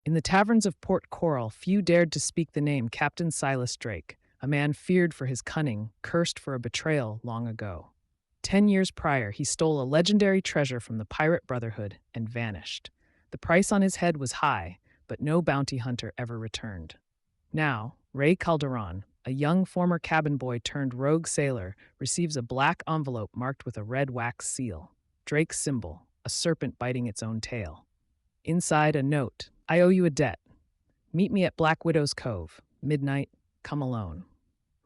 In the taverns of Port Coral, few dared to speak the name Captain Silas Drake, a man feared for his cunning, cursed for a betrayal long ago. 10 years prior, he stole a legendary treasure from the pirate brotherhood and vanished. The price on his head was high, but no bounty hunter ever returned. Now, Ray Calderon, a young former cabin boy turned rogue sailor, receives a black envelope marked with a red wax seal, Drake's symbol, a serpent biting its own tail. Inside, a note: I owe you a debt. Meet me at Black Widow's Cove. Midnight, come alone.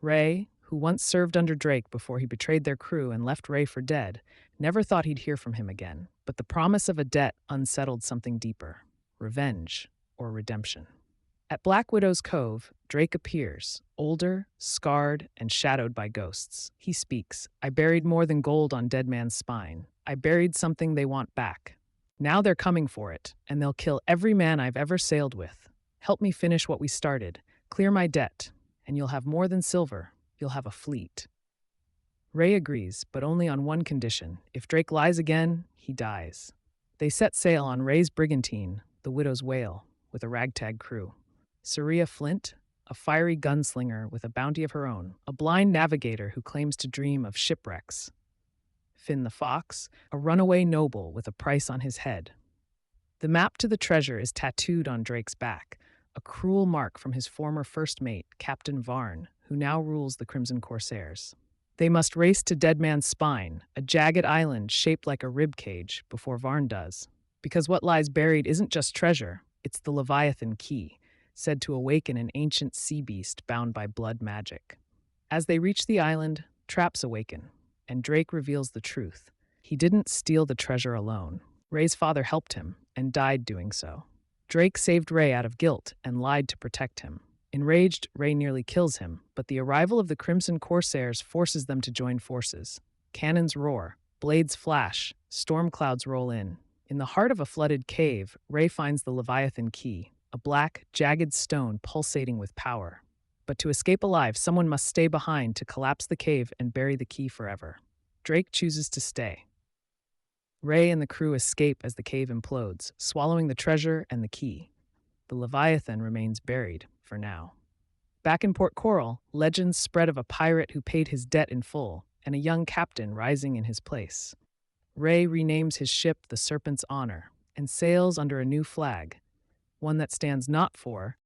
Ray, who once served under Drake before he betrayed their crew and left Ray for dead, never thought he'd hear from him again. But the promise of a debt unsettled something deeper: revenge or redemption. At Black Widow's Cove, Drake appears, older, scarred, and shadowed by ghosts. He speaks: I buried more than gold on Dead Man's spine. I buried something they want back. Now they're coming for it, and they'll kill every man I've ever sailed with. Help me finish what we started. Clear my debt, and you'll have more than silver. You'll have a fleet. Ray agrees, but only on one condition. If Drake lies again, he dies. They set sail on Ray's brigantine, the Widow's Whale, with a ragtag crew. Saria Flint, a fiery gunslinger with a bounty of her own, a blind navigator who claims to dream of shipwrecks. Finn the Fox, a runaway noble with a price on his head. The map to the treasure is tattooed on Drake's back, a cruel mark from his former first mate, Captain Varn, who now rules the Crimson Corsairs. They must race to Dead Man's Spine, a jagged island shaped like a rib cage, before Varn does. Because what lies buried isn't just treasure, it's the Leviathan Key, said to awaken an ancient sea beast bound by blood magic. As they reach the island, traps awaken, and Drake reveals the truth. He didn't steal the treasure alone. Ray's father helped him, and died doing so. Drake saved Ray out of guilt and lied to protect him. Enraged, Ray nearly kills him, but the arrival of the Crimson Corsairs forces them to join forces. Cannons roar, blades flash, storm clouds roll in. In the heart of a flooded cave, Ray finds the Leviathan Key, a black, jagged stone pulsating with power. But to escape alive, someone must stay behind to collapse the cave and bury the key forever. Drake chooses to stay. Ray and the crew escape as the cave implodes, swallowing the treasure and the key. The Leviathan remains buried, for now. Back in Port Coral, legends spread of a pirate who paid his debt in full, and a young captain rising in his place. Ray renames his ship the Serpent's Honor, and sails under a new flag, one that stands not for